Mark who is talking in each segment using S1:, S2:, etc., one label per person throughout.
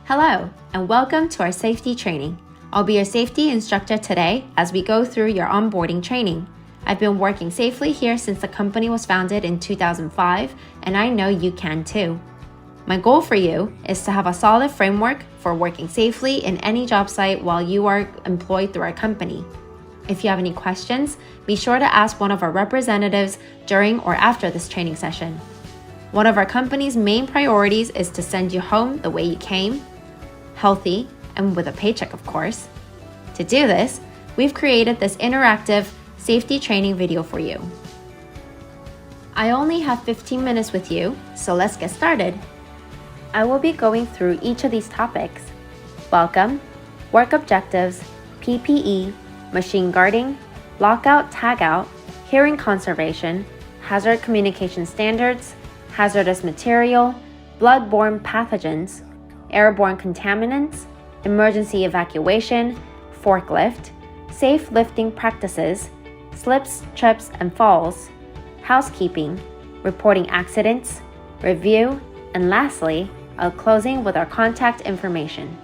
S1: Hello, and welcome to our safety training. I'll be your safety instructor today as we go through your onboarding training. I've been working safely here since the company was founded in 2005, and I know you can too. My goal for you is to have a solid framework for working safely in any job site while you are employed through our company. If you have any questions, be sure to ask one of our representatives during or after this training session. One of our company's main priorities is to send you home the way you came, healthy, and with a paycheck, of course. To do this, we've created this interactive safety training video for you. I only have 15 minutes with you, so let's get started. I will be going through each of these topics: welcome, work objectives, PPE, machine guarding, lockout tagout, hearing conservation, hazard communication standards, hazardous material, blood-borne pathogens, airborne contaminants, emergency evacuation, forklift, safe lifting practices, slips, trips, and falls, housekeeping, reporting accidents, review, and lastly, closing with our contact information.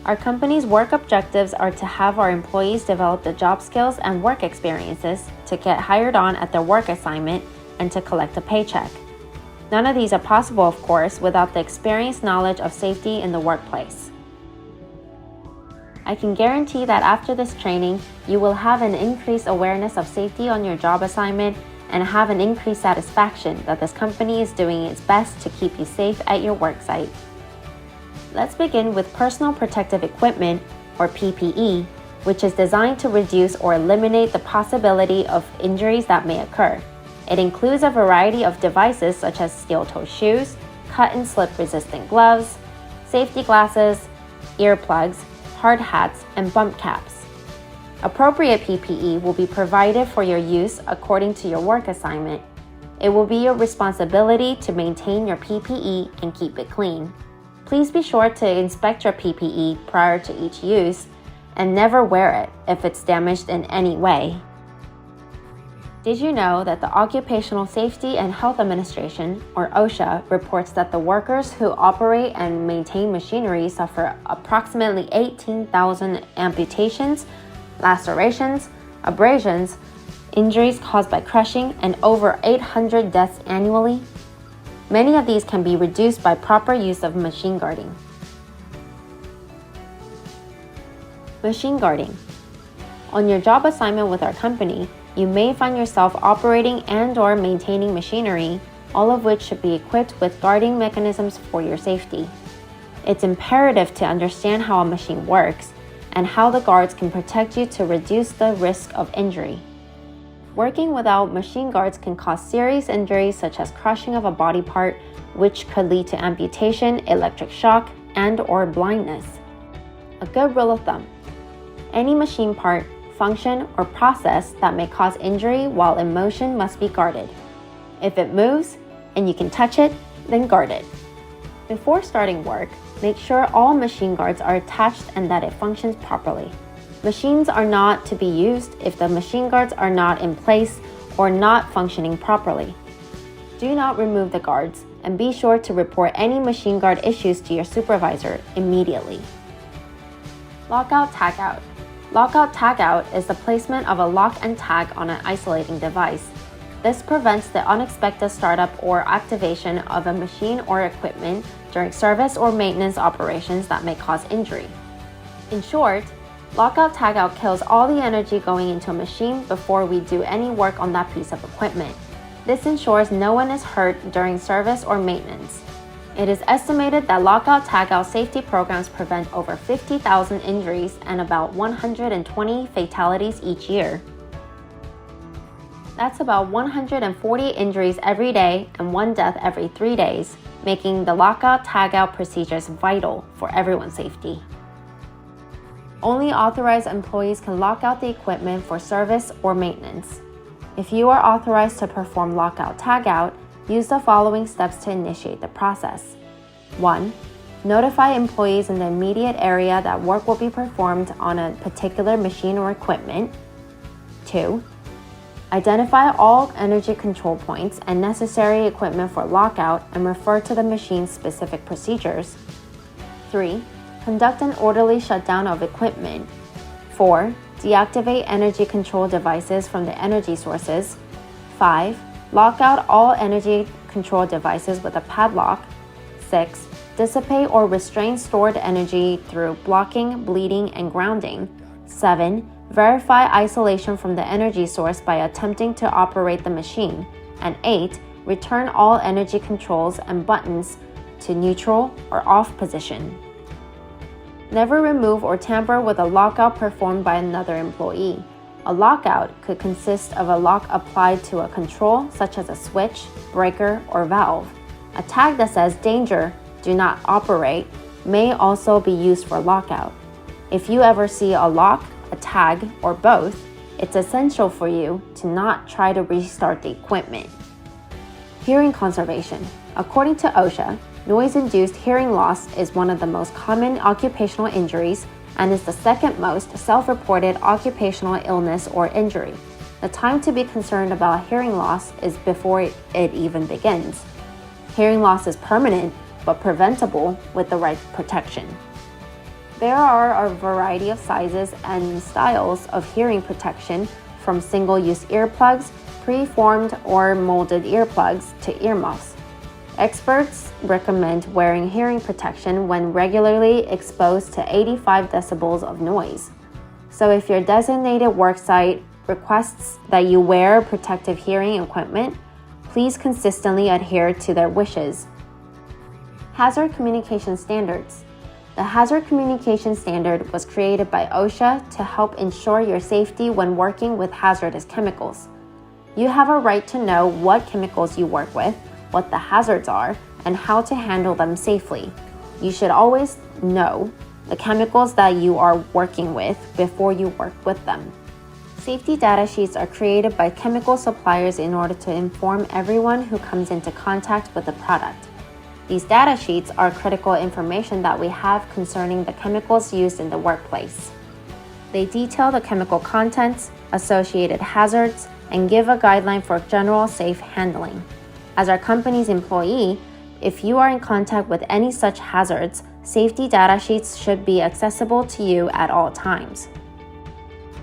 S1: Our company's work objectives are to have our employees develop the job skills and work experiences to get hired on at their work assignment and to collect a paycheck. None of these are possible, of course, without the experienced knowledge of safety in the workplace. I can guarantee that after this training, you will have an increased awareness of safety on your job assignment and have an increased satisfaction that this company is doing its best to keep you safe at your work site. Let's begin with personal protective equipment, or PPE, which is designed to reduce or eliminate the possibility of injuries that may occur. It includes a variety of devices such as steel-toe shoes, cut and slip resistant gloves, safety glasses, earplugs, hard hats, and bump caps. Appropriate PPE will be provided for your use according to your work assignment. It will be your responsibility to maintain your PPE and keep it clean. Please be sure to inspect your PPE prior to each use and never wear it if it's damaged in any way. Did you know that the Occupational Safety and Health Administration, or OSHA, reports that the workers who operate and maintain machinery suffer approximately 18,000 amputations, lacerations, abrasions, injuries caused by crushing, and over 800 deaths annually? Many of these can be reduced by proper use of machine guarding. Machine guarding. On your job assignment with our company, you may find yourself operating and/or maintaining machinery, all of which should be equipped with guarding mechanisms for your safety. It's imperative to understand how a machine works and how the guards can protect you to reduce the risk of injury. Working without machine guards can cause serious injuries such as crushing of a body part, which could lead to amputation, electric shock, and/or blindness. A good rule of thumb: any machine part, function, or process that may cause injury while in motion must be guarded. If it moves and you can touch it, then guard it. Before starting work, make sure all machine guards are attached and that it functions properly. Machines are not to be used if the machine guards are not in place or not functioning properly. Do not remove the guards and be sure to report any machine guard issues to your supervisor immediately. Lockout tagout. Lockout tagout is the placement of a lock and tag on an isolating device. This prevents the unexpected startup or activation of a machine or equipment during service or maintenance operations that may cause injury. In short, lockout tagout kills all the energy going into a machine before we do any work on that piece of equipment. This ensures no one is hurt during service or maintenance. It is estimated that lockout tagout safety programs prevent over 50,000 injuries and about 120 fatalities each year. That's about 140 injuries every day and 1 death every 3 days, making the lockout tagout procedures vital for everyone's safety. Only authorized employees can lock out the equipment for service or maintenance. If you are authorized to perform lockout tagout, use the following steps to initiate the process. 1. Notify employees in the immediate area that work will be performed on a particular machine or equipment. 2. Identify all energy control points and necessary equipment for lockout and refer to the machine's specific procedures. 3. Conduct an orderly shutdown of equipment. 4. Deactivate energy control devices from the energy sources. 5. Lock out all energy control devices with a padlock. 6. Dissipate or restrain stored energy through blocking, bleeding, and grounding. 7. Verify isolation from the energy source by attempting to operate the machine. And 8. Return all energy controls and buttons to neutral or off position. Never remove or tamper with a lockout performed by another employee. A lockout could consist of a lock applied to a control, such as a switch, breaker, or valve. A tag that says "Danger, do not operate" may also be used for lockout. If you ever see a lock, a tag, or both, it's essential for you to not try to restart the equipment. Hearing conservation. According to OSHA, noise-induced hearing loss is one of the most common occupational injuries and is the second most self-reported occupational illness or injury. The time to be concerned about hearing loss is before it even begins. Hearing loss is permanent but preventable with the right protection. There are a variety of sizes and styles of hearing protection, from single-use earplugs, pre-formed or molded earplugs, to earmuffs. Experts recommend wearing hearing protection when regularly exposed to 85 decibels of noise. So if your designated worksite requests that you wear protective hearing equipment, please consistently adhere to their wishes. Hazard communication standards. The Hazard Communication Standard was created by OSHA to help ensure your safety when working with hazardous chemicals. You have a right to know what chemicals you work with, what the hazards are, and how to handle them safely. You should always know the chemicals that you are working with before you work with them. Safety data sheets are created by chemical suppliers in order to inform everyone who comes into contact with the product. These data sheets are critical information that we have concerning the chemicals used in the workplace. They detail the chemical contents, associated hazards, and give a guideline for general safe handling. As our company's employee, if you are in contact with any such hazards, safety data sheets should be accessible to you at all times.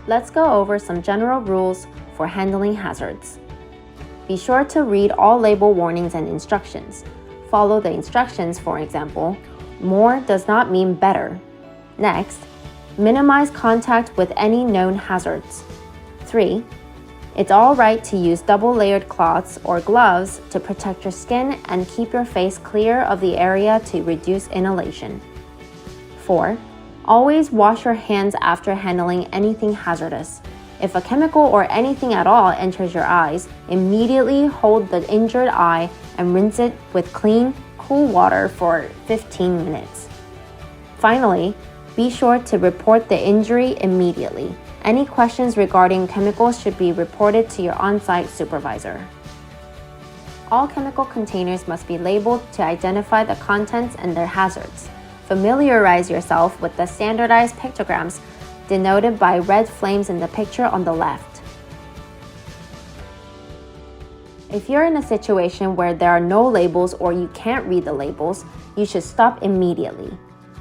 S1: Let's go over some general rules for handling hazards. Be sure to read all label warnings and instructions. Follow the instructions, for example, more does not mean better. Next, minimize contact with any known hazards. 3. It's all right to use double-layered cloths or gloves to protect your skin and keep your face clear of the area to reduce inhalation. 4. Always wash your hands after handling anything hazardous. If a chemical or anything at all enters your eyes, immediately hold the injured eye and rinse it with clean, cool water for 15 minutes. Finally, be sure to report the injury immediately. Any questions regarding chemicals should be reported to your on-site supervisor. All chemical containers must be labeled to identify the contents and their hazards. Familiarize yourself with the standardized pictograms denoted by red flames in the picture on the left. If you're in a situation where there are no labels or you can't read the labels, you should stop immediately.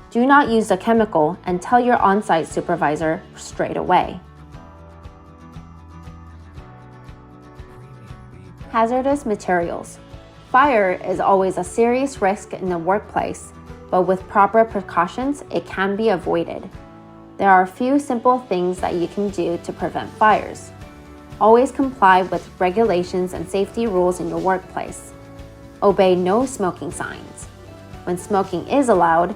S1: Do not use the chemical and tell your on-site supervisor straight away. Hazardous materials. Fire is always a serious risk in the workplace, but with proper precautions, it can be avoided. There are a few simple things that you can do to prevent fires. Always comply with regulations and safety rules in your workplace. Obey no smoking signs. When smoking is allowed,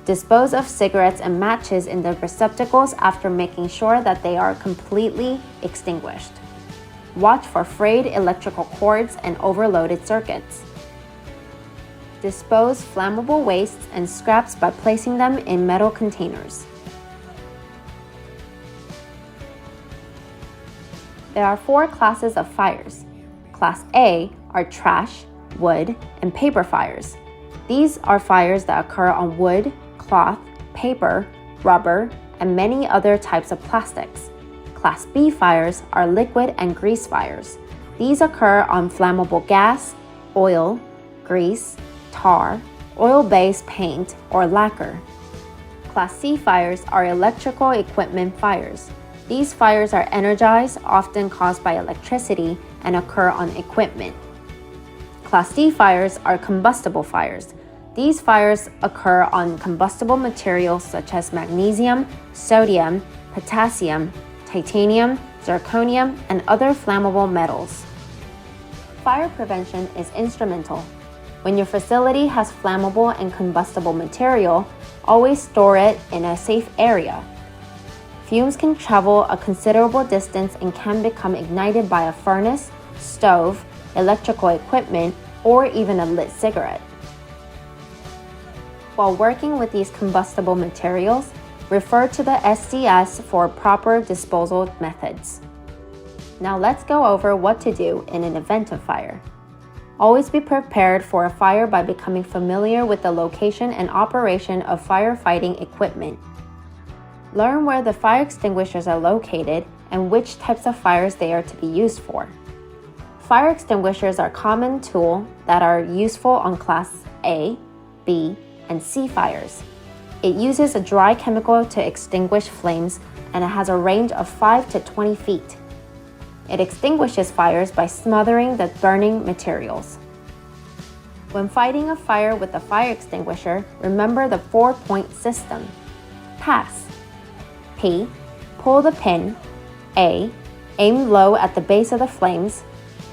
S1: dispose of cigarettes and matches in the receptacles after making sure that they are completely extinguished. Watch for frayed electrical cords and overloaded circuits. Dispose flammable wastes and scraps by placing them in metal containers. There are 4 classes of fires. Class A are trash, wood, and paper fires. These are fires that occur on wood, cloth, paper, rubber, and many other types of plastics. Class B fires are liquid and grease fires. These occur on flammable gas, oil, grease, tar, oil-based paint, or lacquer. Class C fires are electrical equipment fires. These fires are energized, often caused by electricity, and occur on equipment. Class D fires are combustible fires. These fires occur on combustible materials such as magnesium, sodium, potassium, titanium, zirconium, and other flammable metals. Fire prevention is instrumental. When your facility has flammable and combustible material, always store it in a safe area. Fumes can travel a considerable distance and can become ignited by a furnace, stove, electrical equipment, or even a lit cigarette. While working with these combustible materials, refer to the SDS for proper disposal methods. Now let's go over what to do in an event of fire. Always be prepared for a fire by becoming familiar with the location and operation of firefighting equipment. Learn where the fire extinguishers are located and which types of fires they are to be used for. Fire extinguishers are a common tool that are useful on Class A, B, and C fires. It uses a dry chemical to extinguish flames and it has a range of 5 to 20 feet. It extinguishes fires by smothering the burning materials. When fighting a fire with a fire extinguisher, remember the 4-point system. Pass. P. Pull the pin. A. Aim low at the base of the flames.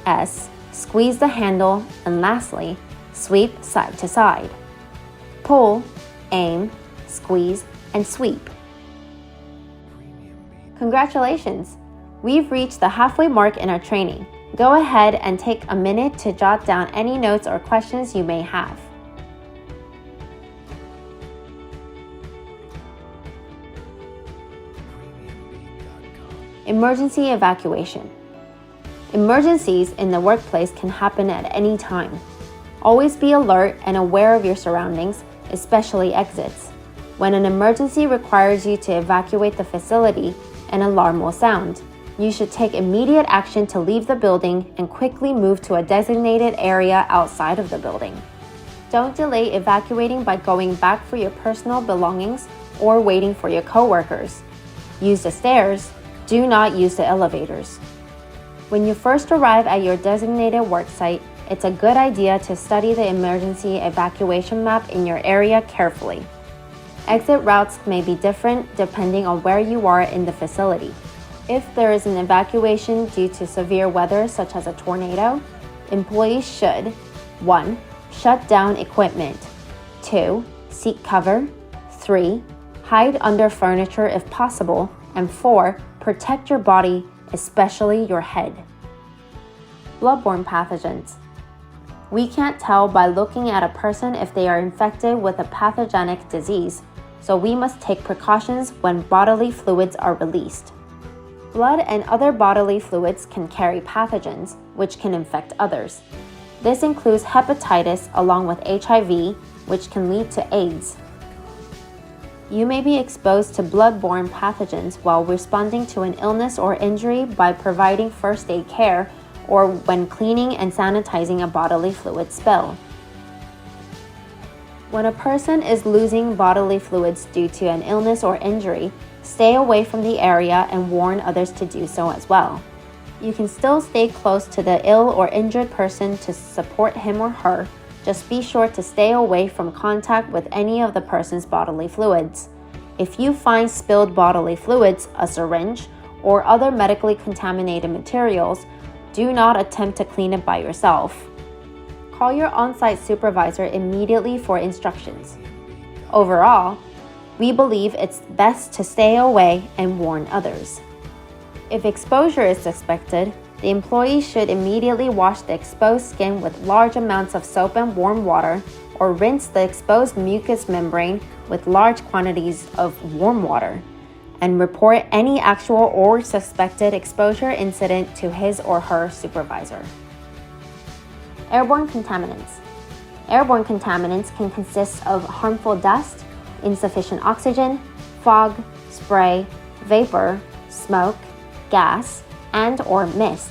S1: S. Squeeze the handle. And lastly, sweep side to side. Pull, aim, squeeze, and sweep. Congratulations! We've reached the halfway mark in our training. Go ahead and take a minute to jot down any notes or questions you may have. Emergency evacuation. Emergencies in the workplace can happen at any time. Always be alert and aware of your surroundings, especially exits. When an emergency requires you to evacuate the facility, an alarm will sound. You should take immediate action to leave the building and quickly move to a designated area outside of the building. Don't delay evacuating by going back for your personal belongings or waiting for your coworkers. Use the stairs. Do not use the elevators. When you first arrive at your designated worksite, it's a good idea to study the emergency evacuation map in your area carefully. Exit routes may be different depending on where you are in the facility. If there is an evacuation due to severe weather such as a tornado, employees should 1. Shut down equipment. 2. Seek cover. 3. Hide under furniture if possible. And 4. Protect your body, especially your head. Bloodborne pathogens. We can't tell by looking at a person if they are infected with a pathogenic disease, so we must take precautions when bodily fluids are released. Blood and other bodily fluids can carry pathogens, which can infect others. This includes hepatitis along with HIV, which can lead to AIDS. You may be exposed to blood-borne pathogens while responding to an illness or injury by providing first aid care or when cleaning and sanitizing a bodily fluid spill. When a person is losing bodily fluids due to an illness or injury, stay away from the area and warn others to do so as well. You can still stay close to the ill or injured person to support him or her. Just be sure to stay away from contact with any of the person's bodily fluids. If you find spilled bodily fluids, a syringe, or other medically contaminated materials, do not attempt to clean it by yourself. Call your on-site supervisor immediately for instructions. Overall, we believe it's best to stay away and warn others. If exposure is suspected, the employee should immediately wash the exposed skin with large amounts of soap and warm water, or rinse the exposed mucous membrane with large quantities of warm water, and report any actual or suspected exposure incident to his or her supervisor. Airborne contaminants. Airborne contaminants can consist of harmful dust, insufficient oxygen, fog, spray, vapor, smoke, gas, and/or mist.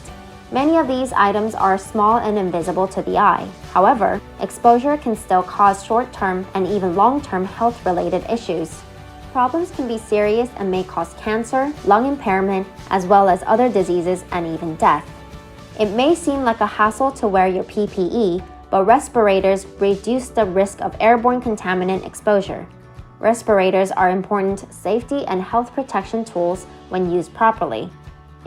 S1: Many of these items are small and invisible to the eye. However, exposure can still cause short-term and even long-term health-related issues. Problems can be serious and may cause cancer, lung impairment, as well as other diseases and even death. It may seem like a hassle to wear your PPE, but respirators reduce the risk of airborne contaminant exposure. Respirators are important safety and health protection tools when used properly.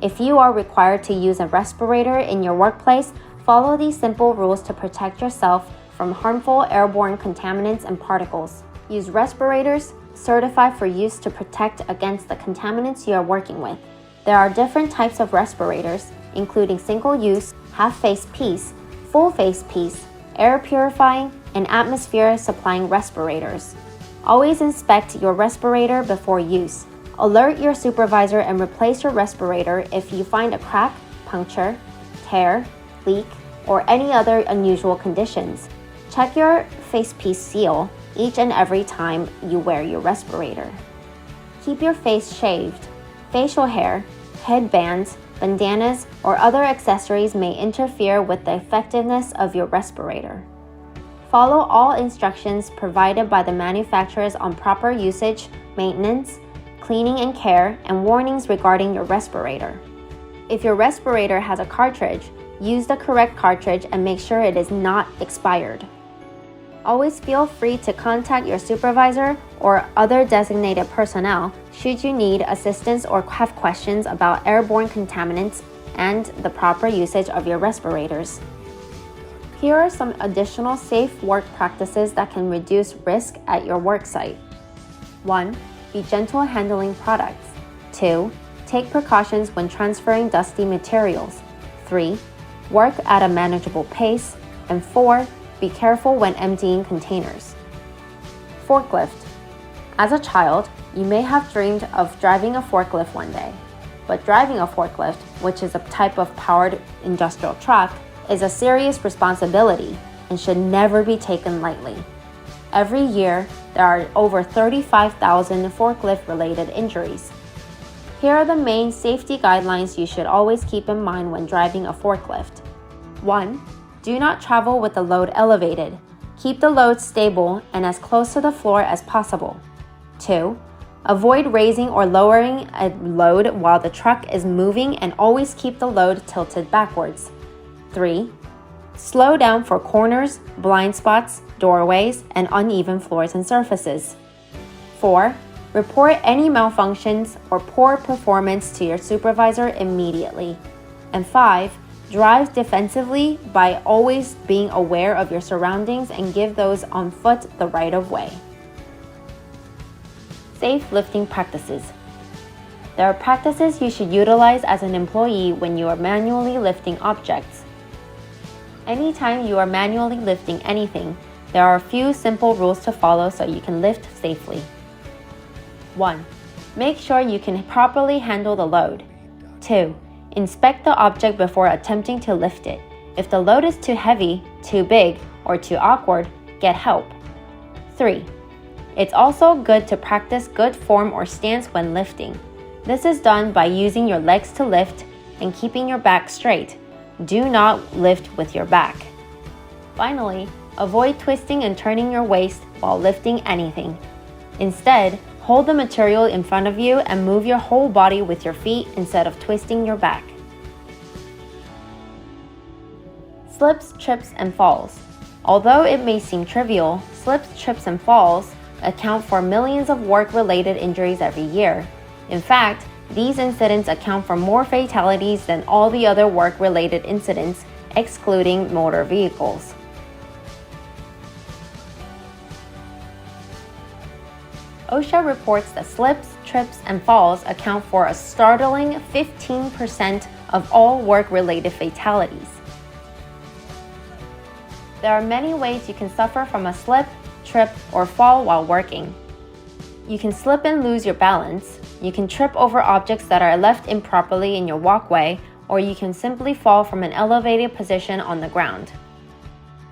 S1: If you are required to use a respirator in your workplace, follow these simple rules to protect yourself from harmful airborne contaminants and particles. Use respirators certified for use to protect against the contaminants you are working with. There are different types of respirators, including single-use, half-face piece, full-face piece, air purifying, and atmosphere supplying respirators. Always inspect your respirator before use. Alert your supervisor and replace your respirator if you find a crack, puncture, tear, leak, or any other unusual conditions. Check your facepiece seal each and every time you wear your respirator. Keep your face shaved. Facial hair, headbands, bandanas, or other accessories may interfere with the effectiveness of your respirator. Follow all instructions provided by the manufacturers on proper usage, maintenance, cleaning and care, and warnings regarding your respirator. If your respirator has a cartridge, use the correct cartridge and make sure it is not expired. Always feel free to contact your supervisor or other designated personnel should you need assistance or have questions about airborne contaminants and the proper usage of your respirators. Here are some additional safe work practices that can reduce risk at your work site. 1. Be gentle handling products. 2. Take precautions when transferring dusty materials. 3. Work at a manageable pace. And 4. Be careful when emptying containers. Forklift. As a child, you may have dreamed of driving a forklift one day. But driving a forklift, which is a type of powered industrial truck, is a serious responsibility and should never be taken lightly. Every year, there are over 35,000 forklift-related injuries. Here are the main safety guidelines you should always keep in mind when driving a forklift. 1. Do not travel with the load elevated. Keep the load stable and as close to the floor as possible. 2. Avoid raising or lowering a load while the truck is moving and always keep the load tilted backwards. 3. Slow down for corners, blind spots, doorways, and uneven floors and surfaces. 4. Report any malfunctions or poor performance to your supervisor immediately. And 5. Drive defensively by always being aware of your surroundings and give those on foot the right of way. Safe lifting practices. There are practices you should utilize as an employee when you are manually lifting objects. Anytime you are manually lifting anything, there are a few simple rules to follow so you can lift safely. 1. Make sure you can properly handle the load. 2. Inspect the object before attempting to lift it. If the load is too heavy, too big, or too awkward, get help. 3. It's also good to practice good form or stance when lifting. This is done by using your legs to lift and keeping your back straight. Do not lift with your back. Finally, avoid twisting and turning your waist while lifting anything. Instead, hold the material in front of you and move your whole body with your feet instead of twisting your back. Slips, trips, and falls. Although it may seem trivial, slips, trips, and falls account for millions of work-related injuries every year. In fact, these incidents account for more fatalities than all the other work-related incidents, excluding motor vehicles. OSHA reports that slips, trips, and falls account for a startling 15% of all work-related fatalities. There are many ways you can suffer from a slip, trip, or fall while working. You can slip and lose your balance, you can trip over objects that are left improperly in your walkway, or you can simply fall from an elevated position on the ground.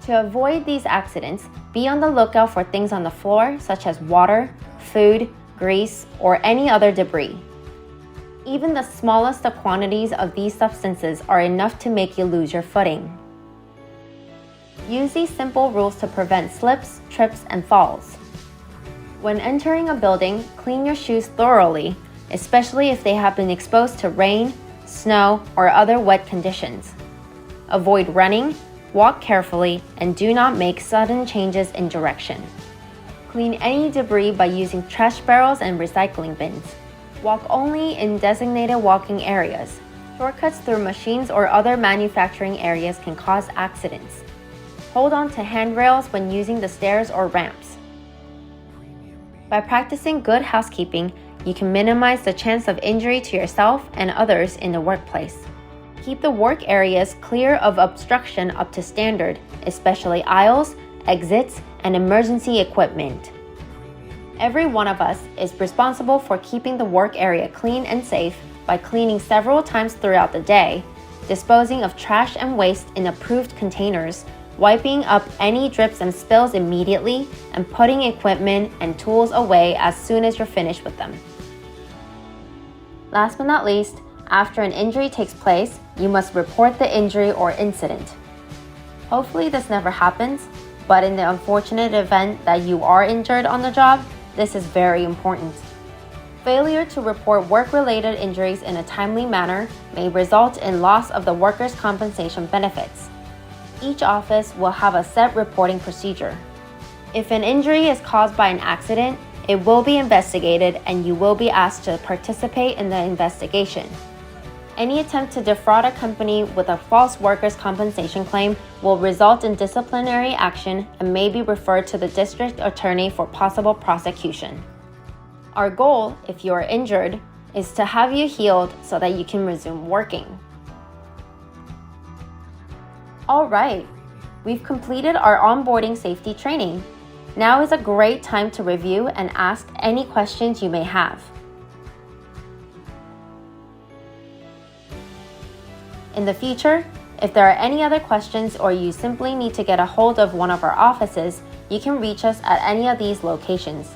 S1: To avoid these accidents, be on the lookout for things on the floor such as water, food, grease, or any other debris. Even the smallest of quantities of these substances are enough to make you lose your footing. Use these simple rules to prevent slips, trips, and falls. When entering a building, clean your shoes thoroughly, especially if they have been exposed to rain, snow, or other wet conditions. Avoid running, walk carefully, and do not make sudden changes in direction. Clean any debris by using trash barrels and recycling bins. Walk only in designated walking areas. Shortcuts through machines or other manufacturing areas can cause accidents. Hold on to handrails when using the stairs or ramps. By practicing good housekeeping, you can minimize the chance of injury to yourself and others in the workplace. Keep the work areas clear of obstruction up to standard, especially aisles, exits, and emergency equipment. Every one of us is responsible for keeping the work area clean and safe by cleaning several times throughout the day, disposing of trash and waste in approved containers, wiping up any drips and spills immediately, and putting equipment and tools away as soon as you're finished with them. Last but not least, after an injury takes place, you must report the injury or incident. Hopefully this never happens, but in the unfortunate event that you are injured on the job, this is very important. Failure to report work-related injuries in a timely manner may result in loss of the workers' compensation benefits. Each office will have a set reporting procedure. If an injury is caused by an accident, it will be investigated and you will be asked to participate in the investigation. Any attempt to defraud a company with a false workers' compensation claim will result in disciplinary action and may be referred to the district attorney for possible prosecution. Our goal, if you are injured, is to have you healed so that you can resume working. All right, we've completed our onboarding safety training. Now is a great time to review and ask any questions you may have. In the future, if there are any other questions or you simply need to get a hold of one of our offices, you can reach us at any of these locations.